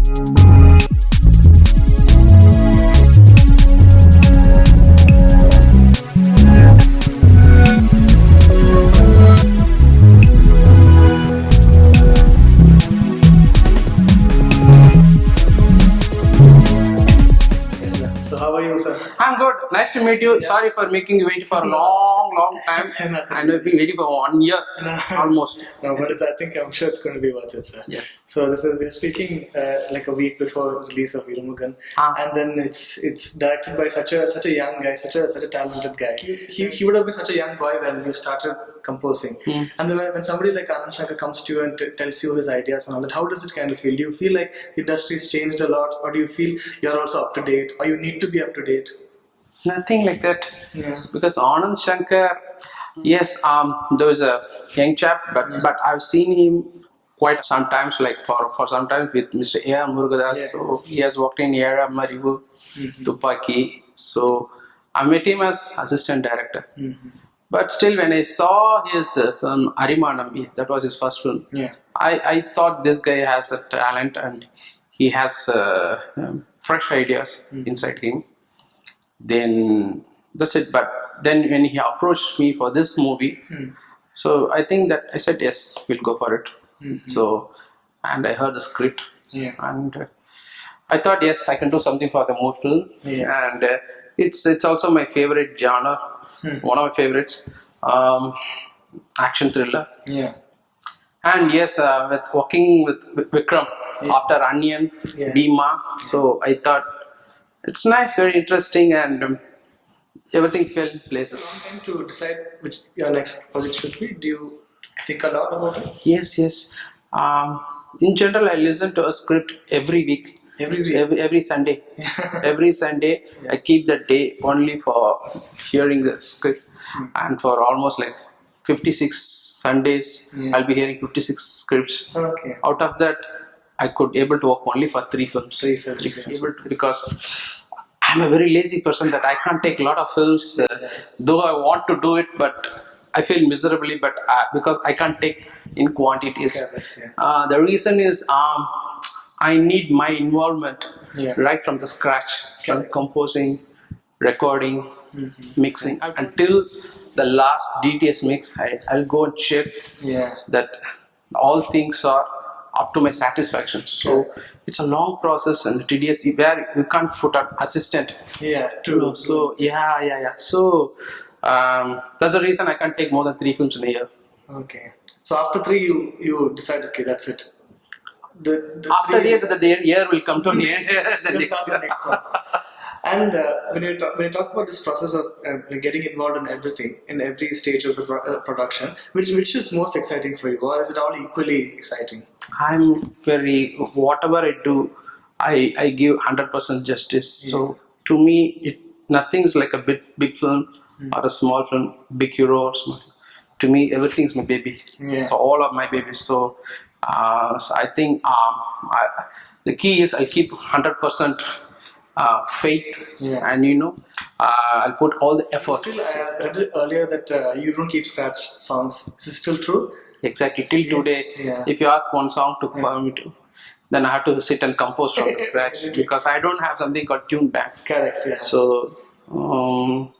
So how are you, sir? I'm good. Nice to meet you. Sorry for making you wait for a long time. And we've been waiting for 1 year almost. No, but I'm sure it's going to be worth it, sir. Yeah. So we're speaking like a week before release of Irumugan, and then it's directed by such a young guy, such a talented guy. He would have been such a young boy when you started composing. And then when somebody like Anand Shankar comes to you and tells you his ideas and all that, how does it kind of feel? Do you feel like the industry's changed a lot, or do you feel you're also up to date, or you need to be up to date? Nothing like that. Yeah. Because Anand Shankar, yes, there was a young chap, but I've seen him quite sometimes, like for sometimes with Mr. A.R. Murugadas. Yeah. So he has worked in A.R. Marivu, Tupaki. So I met him as assistant director. But still, when I saw his film Arimanambi, that was his first film. Yeah. I thought this guy has a talent and he has fresh ideas inside him. Then that's it. But then when he approached me for this movie, so I think that I said yes, we'll go for it. So, and I heard the script, and I thought yes, I can do something for the movie film, and it's also my favorite genre, one of my favorites, action thriller. Yeah. And yes, with working with Vikram after Onion, Bhima, so I thought it's nice, very interesting, and everything fell in place. Long time to decide which your next project should be. Do you think a lot about it? Yes. In general, I listen to a script every week. Every week? Every Sunday. Every Sunday, I keep that day only for hearing the script. And for almost like 56 Sundays, I'll be hearing 56 scripts. Okay. Out of that, I could able to work only for 3 films. Three films, because I'm a very lazy person that I can't take a lot of films. Though I want to do it, but I feel miserably. But because I can't take in quantities. The reason is I need my involvement right from the scratch, from composing, recording, mixing until the last DTS mix. I'll go and check that all things are up to my satisfaction. So it's a long process and tedious where you can't put an assistant. Yeah, true. So So that's the reason I can't take more than 3 films in a year. Okay. So after 3, you decide, okay, that's it. After the year will come to an end. The next one. And when you talk about this process of getting involved in everything, in every stage of the production, which is most exciting for you, or is it all equally exciting? Whatever I do, I give 100% justice. So to me, nothing's like a big film or a small film, big hero or small. To me, everything's my baby. So all of my babies. So I think the key is I'll keep 100% faith, and I'll put all the effort. I read it earlier that you don't keep scratch songs. Is this still true? Exactly. Till today, if you ask one song for me to, then I have to sit and compose from the scratch because I don't have something called tune bank. Correct. Yeah. So.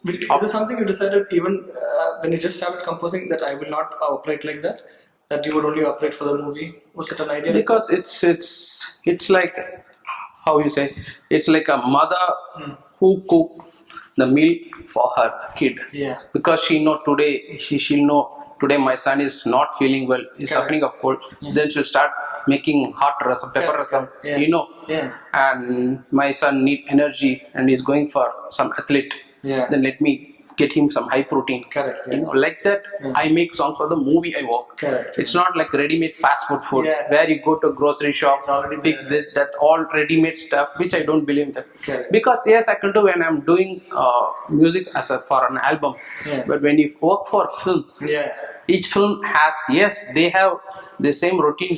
Is this something you decided even when you just started composing that I will not operate like that? That you would only operate for the movie? Was it an idea? Because it's like, how you say, it's like a mother who cook the meal for her kid. Yeah. Because she'll know today my son is not feeling well, he's suffering of cold. Then she'll start making hot rasam, pepper rasam, and my son need energy and he's going for some athlete. Then let me get him some high protein. Correct. Like that. I make songs for the movie I work. Correct. It's not like ready-made fast food where you go to a grocery shop, pick that all ready-made stuff, which I don't believe in that. Correct. Because yes, I can do when I'm doing music for an album. But when you work for film, each film has, they have the same routine,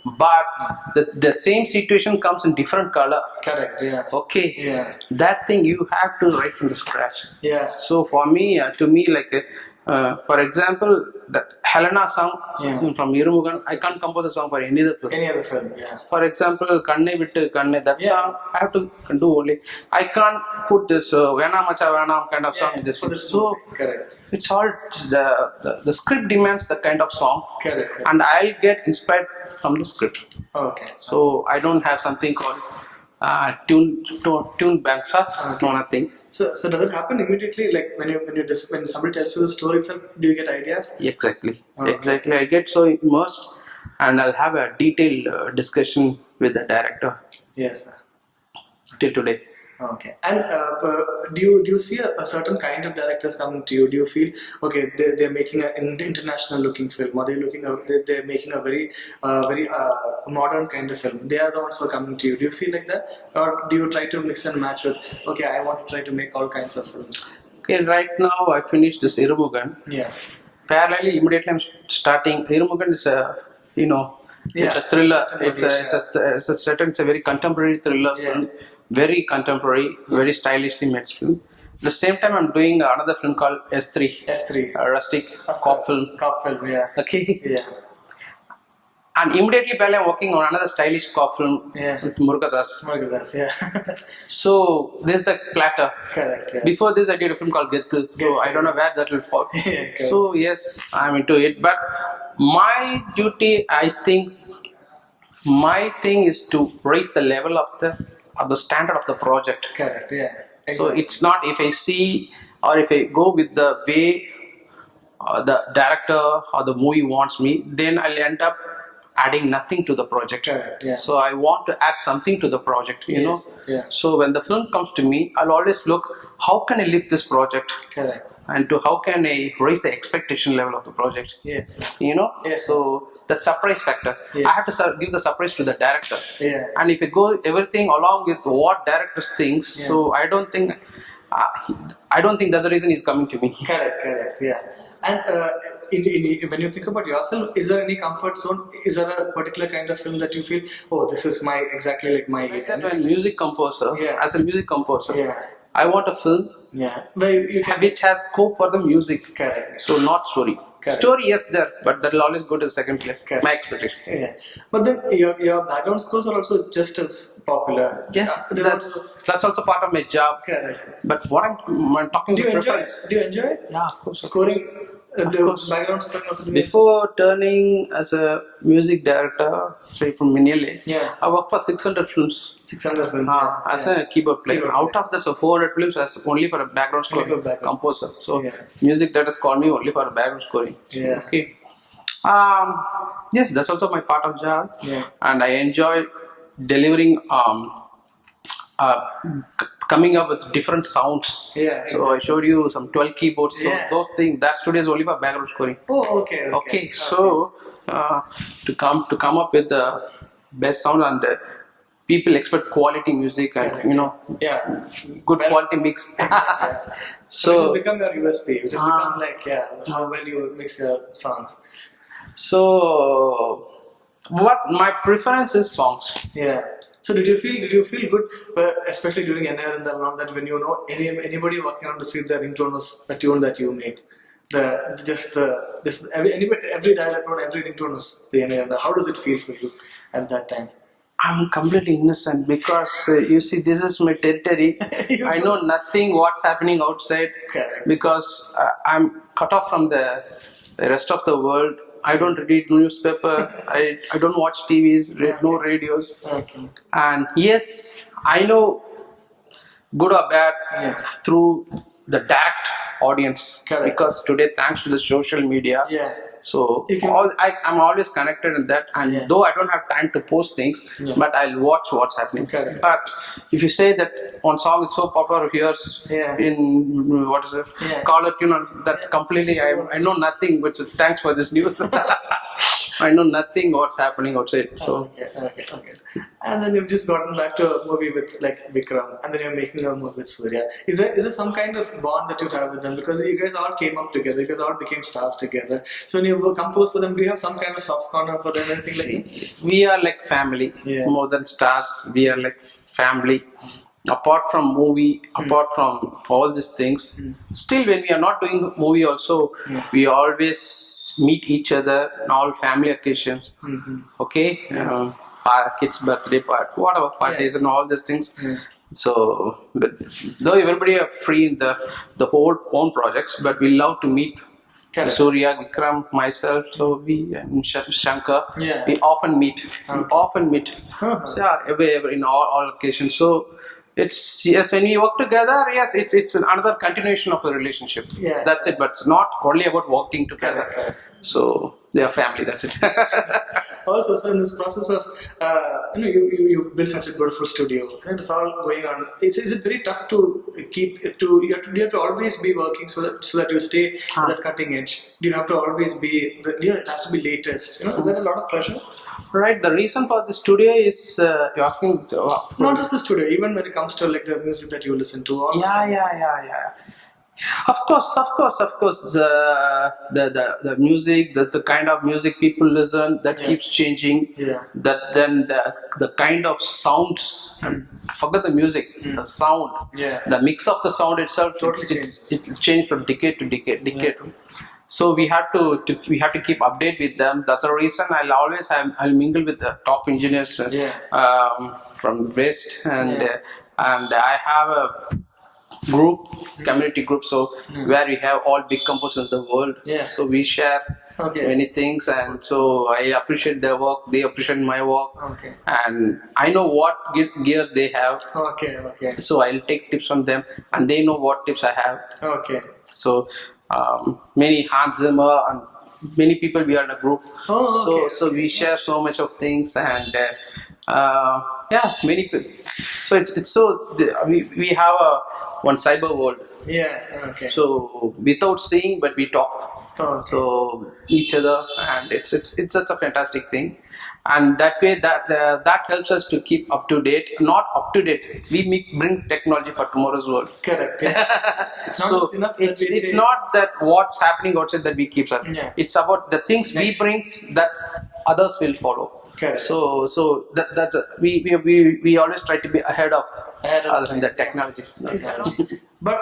but the same situation comes in different color. Correct. Okay. That thing you have to write from the scratch. Yeah. So for me, to me, like For example, the Helena song from Irumugan, I can't compose a song for any other film. Any other film, yeah. For example, Kanne Vittu Kanne, that song I have to do only. I can't put this Vena Macha Venam kind of song in this film. So correct. It's all the script demands that kind of song, correct. And I'll get inspired from the script. Okay. So I don't have something called tune banks. No, nothing. So does it happen immediately? Like when somebody tells you the story itself, do you get ideas? Exactly. Exactly. I get so immersed, and I'll have a detailed discussion with the director. Yes. Till today. Okay. And do you see a certain kind of directors coming to you? Do you feel okay? They're making an international looking film, or they're making a very modern kind of film. They are the ones who are coming to you. Do you feel like that, or do you try to mix and match with? Okay, I want to try to make all kinds of films. Okay, right now I finished this Irumugan. Yeah. Parallelly, immediately I'm starting. Irumugan is it's a thriller. It's a very contemporary thriller film. Very contemporary, very stylishly made film. At the same time, I'm doing another film called S3. S3. A rustic cop film. Cop film, yeah. Okay. Yeah. And immediately, I'm working on another stylish cop film with Murugadas. Murugadas, yeah. So, this is the platter. Correct, yeah. Before this, I did a film called Gethu. So, I don't know where that will fall. So, yes, I'm into it. But my duty, I think, my thing is to raise the level of the standard of the project. Correct, yeah. Exactly. So it's not if I see or if I go with the way the director or the movie wants me, then I'll end up adding nothing to the project. Correct, yeah. So I want to add something to the project, you know. Yeah. So when the film comes to me, I'll always look, how can I lift this project? Correct. And to how can I raise the expectation level of the project? Yes. You know? Yes. So that surprise factor. Yeah. I have to give the surprise to the director. Yeah. And if I go everything along with what director thinks, so I don't think that's the reason he's coming to me. Correct, yeah. And when you think about yourself, is there any comfort zone? Is there a particular kind of film that you feel, oh, this is exactly like my area? As a music composer, I want a film which has scope for the music. Correct. So not story. Correct. Story, yes, there, but that will always go to the second place. Correct. My expectation. Yeah. But then your background scores are also just as popular. Yes, that's also part of my job. Correct. But what I'm talking do you about enjoy preference. Do you enjoy it? Yeah, of course. Scoring. Background scoring also. Before turning as a music director, say from Minnale, I worked for 600 films. 600 films. As a keyboard player. Out of that, so 400 films as only for a background score composer. So music directors call me only for a background scoring. Yeah. Okay. Yes, that's also my part of job. Yeah. And I enjoy delivering. Coming up with different sounds. Yeah. Exactly. So I showed you some 12 keyboards. So those things, that studio is only for background scoring. Oh, okay. So to come up with the best sound, and people expect quality music and good quality mix. So which will become your USP. Which has become like how well you mix your songs. So what my preference is songs. Yeah. So did you feel good, especially during NR and that when you know anybody walking around the street, the ringtone was a tune that you made. Every dial tone, every ringtone was the NR. How does it feel for you at that time? I'm completely innocent because you see, this is my territory. I know nothing what's happening outside. Correct. Because I'm cut off from the rest of the world. I don't read newspaper. I don't watch TVs, no radios. Okay. And yes, I know good or bad through the direct audience. Correct. Because today, thanks to the social media, so I'm always connected in that. And though I don't have time to post things, but I'll watch what's happening. Correct. But if you say that one song is so popular here in caller tune, that completely I know nothing. But thanks for this news. I know nothing what's happening outside. So okay. And then you've just gotten back to a movie with like Vikram, and then you're making a movie with Surya. Is there some kind of bond that you have with them, because you guys all came up together, you guys all became stars together? So when you compose for them, do you have some kind of soft corner for them, anything like that? We are like family, more than stars. We are like family. apart from movie, apart from all these things, still when we are not doing movie also, we always meet each other in all family occasions. Okay, our kids' birthday party, whatever parties and all these things. So, but though everybody are free in the whole own projects, but we love to meet. Correct. Surya, Vikram, myself, so we and Shankar, Yeah. we often meet. We Okay. often meet. So, yeah, every in all occasions. So it's yes, when we work together, yes, it's another continuation of the relationship. Yeah. That's it. But it's not only about working together. Correct. So they are family. That's it. Also, so in this process of you've built such a beautiful studio, and it's all going on. Is it very tough to keep it to you have to always be working so that you stay at that cutting edge? Do you have to always be it has to be latest? Is there a lot of pressure? Right. The reason for the studio is you're asking. Not just the studio, even when it comes to like the music that you listen to. All Yeah. Of course. The music, the kind of music people listen, that keeps changing. Yeah. That then the kind of sounds. Forget the music, the sound. Yeah. The mix of the sound itself. Totally It changed from decade to decade. So we have to keep update with them. That's the reason I'll mingle with the top engineers from the West, and I have a community group, so where we have all big composers in the world. Yeah. So we share many things, and so I appreciate their work, they appreciate my work, and I know what gears they have. So I'll take tips from them, and they know what tips I have. So many Hans Zimmer and many people, we are in a group. So we share so much of things, and many people. So it's so we have one cyber world. So without seeing, but we talk. So each other, and it's such a fantastic thing, and that way that helps us to keep up to date. Not up to date. We bring technology for tomorrow's world. Correct. Yeah. It's not just enough. It's not that what's happening outside that we keep up. It's about the things we bring that others will follow. Correct. So that's we always try to be ahead of others in the technology. But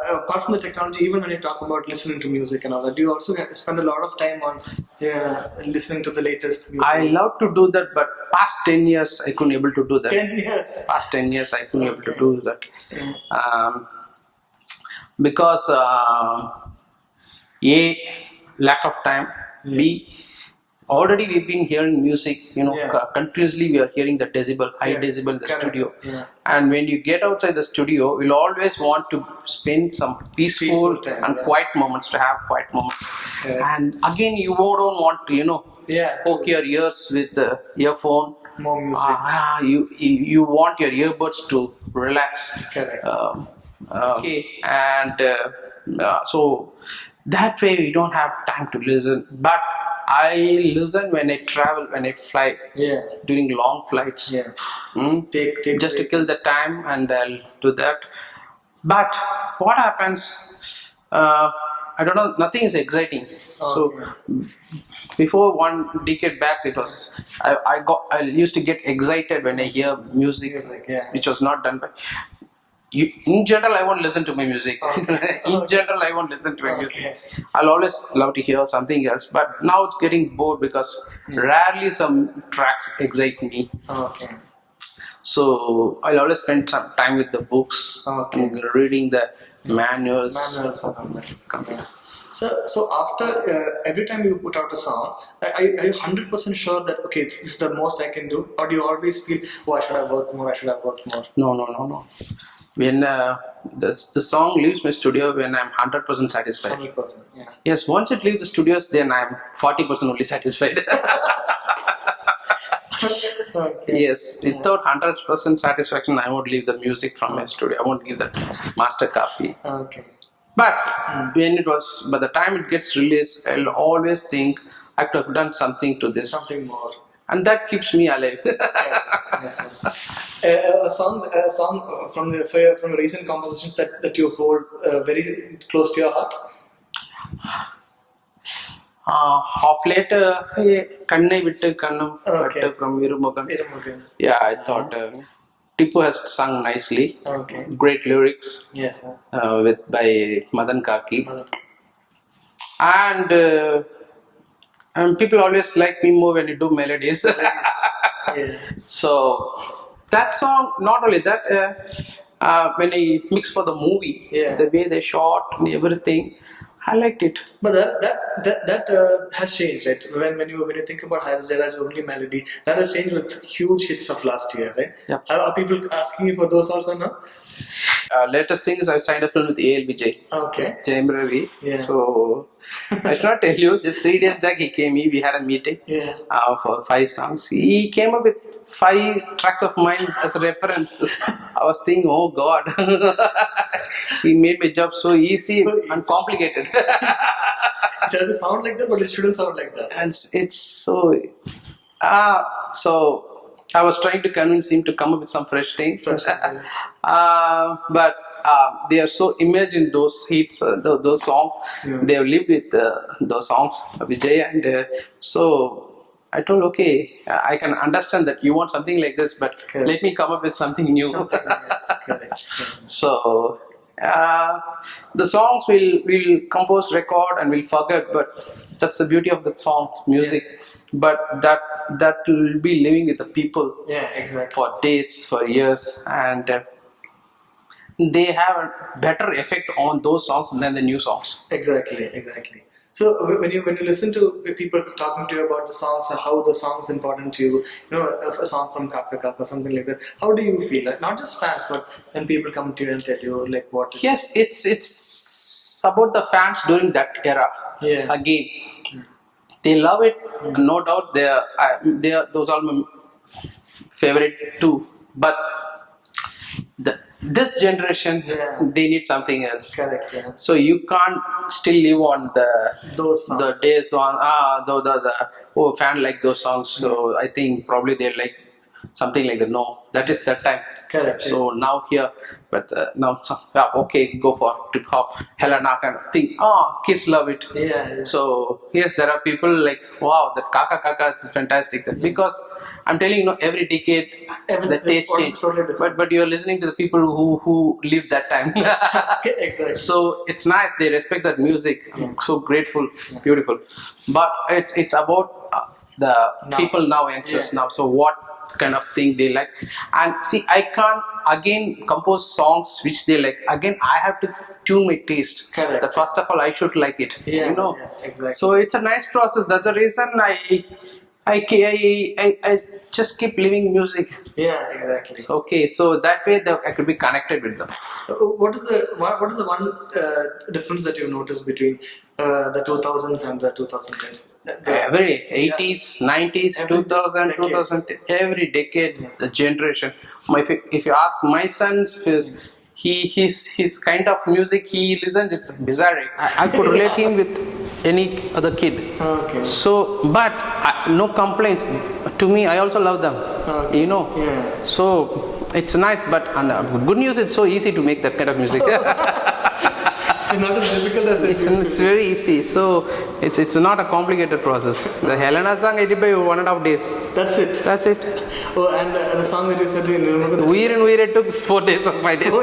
apart from the technology, even when you talk about listening to music and all that, do you also spend a lot of time on listening to the latest music? I love to do that, but past 10 years I couldn't able to do that. 10 years? Past 10 years I couldn't able to do that. Because A, lack of time. B, already we've been hearing music, continuously we are hearing the high decibel in the studio. And when you get outside the studio, you'll always want to spend some peaceful time, and quiet moments, to have quiet moments. And again, you don't want to, poke your ears with the earphone. More music. You want your earbuds to relax. Correct. So that way we don't have time to listen. But I listen when I travel, when I fly, during long flights. Just to kill the time, and I'll do that. But what happens? I don't know. Nothing is exciting. So before one decade back, it was I used to get excited when I hear music which was not done by. In general, I won't listen to my music. In general, I won't listen to my music. I'll always love to hear something else. But now it's getting bored because rarely some tracks excite me. So I'll always spend some time with the books, and reading the manuals. So after every time you put out a song, are you 100% sure that this is the most I can do, or do you always feel, I should have worked more? No. When the song leaves my studio, when I'm 100% satisfied. 100%. Yes, once it leaves the studios, then I'm 40% only satisfied. Yes, without 100% satisfaction, I won't leave the music from my studio. I won't give that master copy. But by the time it gets released, I'll always think I could have done something to this. Something more. And that keeps me alive. A song from the recent compositions that you hold very close to your heart. Of late, Kannai Vittu Kannam from Virumugan. Yeah, I thought Tipu has sung nicely. Okay. Great lyrics. Yes, sir. By Madan Kaki. And people always like me more when you do melodies. Yeah. So that song, not only that, when I mix for the movie, the way they shot and everything, I liked it. But that has changed, right? When you think about Harris Jayaraj's only melody, that has changed with huge hits of last year, right? Yeah. Are people asking you for those also now? Latest thing is I've signed a film with ALBJ. Okay. Jayam Ravi. Yeah. So I should not tell you. Just 3 days back he came. We had a meeting. Yeah. For 5 songs. He came up with 5 tracks of mine as a reference. I was thinking, oh God, he made my job so easy and complicated. It doesn't sound like that, but it shouldn't sound like that. And it's so. So I was trying to convince him to come up with some fresh thing. But they are so immersed in those hits, those songs. Yeah. They have lived with those songs, Vijay, and so I told, okay, I can understand that you want something like this, but let me come up with something new. Correct. So the songs will compose, record, and we'll forget, but that's the beauty of the song, music. Yes. But that will be living with the people. Yeah, exactly. For days, for years, and they have a better effect on those songs than the new songs. Exactly. So when you listen to people talking to you about the songs and how the song's important to you, a song from Kaka Kaka, something like that, how do you feel? Like, not just fans, but when people come to you and tell you like what? Yes, it's about the fans during that era. Yeah. Again, they love it. No doubt, they are those are my favorite too. But this generation, they need something else. Correct. Yeah. So you can't still live on those songs. the days on the fan like those songs. So I think probably they like something like that. No, that is that time. Correct. So now here, but now okay, go for trip hop, Helena kind of thing. Kids love it. Yeah. So yes, there are people like, wow, that Kaka Kaka is fantastic. Because I'm telling you, every decade the taste change. Totally, but you're listening to the people who lived that time. Exactly. So it's nice. They respect that music. I'm so grateful, beautiful. But it's about the people now, youngsters now. So what kind of thing they like? And see, I can't again compose songs which they like. Again, I have to tune my taste. Correct. That first of all, I should like it. Yeah, exactly. So it's a nice process. That's the reason I just keep living music. Yeah, exactly. Okay, so that way I could be connected with them. What is the one difference that you noticed between the 2000s and the 2010s? Every 80s, 90s, every 2000, decade. 2010, every decade, the generation. If you ask my son, his kind of music he listens, it's bizarre. I could relate him with any other kid. Okay. So, but no complaints. To me, I also love them. Okay. Yeah. So it's nice, but good news. It's so easy to make that kind of music. It's not as difficult as it's very easy. So it's not a complicated process. The Helena song I did by 1.5 days. That's it. Oh, and the song that you said, you remember that? It took 4 days or 5 days.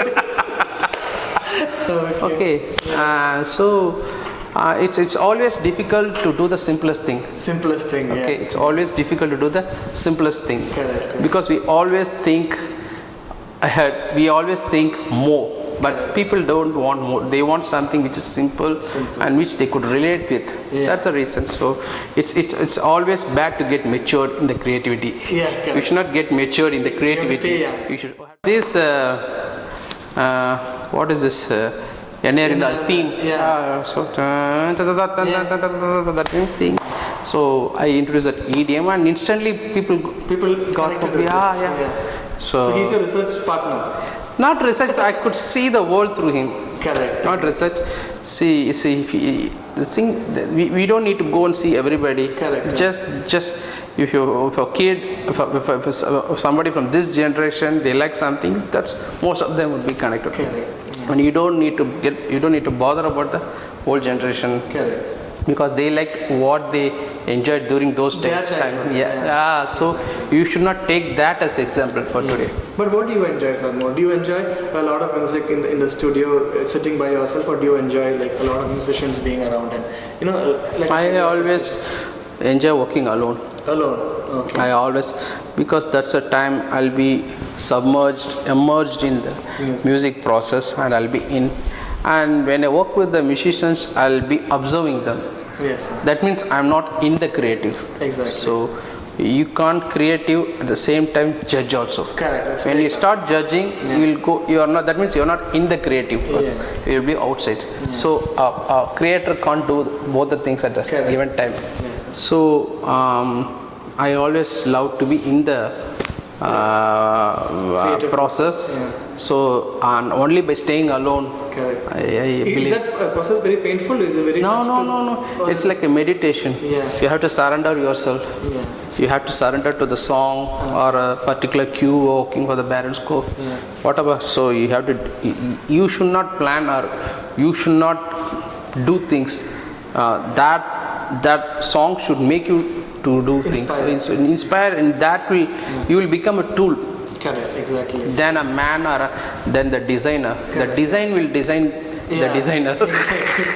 Okay. So it's always difficult to do the simplest thing. Okay. It's always difficult to do the simplest thing. Correct. Yeah. Because we always think ahead. We always think more. But people don't want more. They want something which is simple. And which they could relate with. Yeah. That's the reason. So it's always bad to get matured in the creativity. Yeah, correct. We should not get matured in the creativity. You should. This what is this? In the theme. Yeah. So that thing. So I introduced that EDM and instantly people got connected. Yeah. So he's your research partner. Not research, I could see the world through him. Correct. Not research. See, the thing, we don't need to go and see everybody. Correct. Just if a kid, if somebody from this generation, they like something, that's most of them would be connected. Correct. And you don't need to bother about the whole generation. Correct. Because they like what they enjoyed during those times. So you should not take that as example for today. But what do you enjoy, sir, more? Do you enjoy a lot of music in the studio, sitting by yourself, or do you enjoy like a lot of musicians being around and like I always enjoy working alone. Alone. Okay. I always, because that's a time I'll be immersed in the music process, and I'll be in. And when I work with the musicians, I'll be observing them. Yes, sir. That means I'm not in the creative. Exactly. So you can't creative at the same time judge also. Correct. That's When very you start judging, you will go. You are not. That means you are not in the creative. Yeah. You will be outside. So a creator can't do both the things at the given time. Yeah. So I always love to be in the process. Yeah. So and only by staying alone. Correct. I Is believe. that process very painful? Is it very tough No. It's like a meditation. Yeah. You have to surrender yourself. Yeah. You have to surrender to the song or a particular cue working for the balance scope, whatever. So you have to. You should not plan, or you should not do things. That song should make you to do things. Inspire, and that will you will become a tool. Correct, exactly. Then a man, or then the designer. Correct. The design will design the designer. Exactly.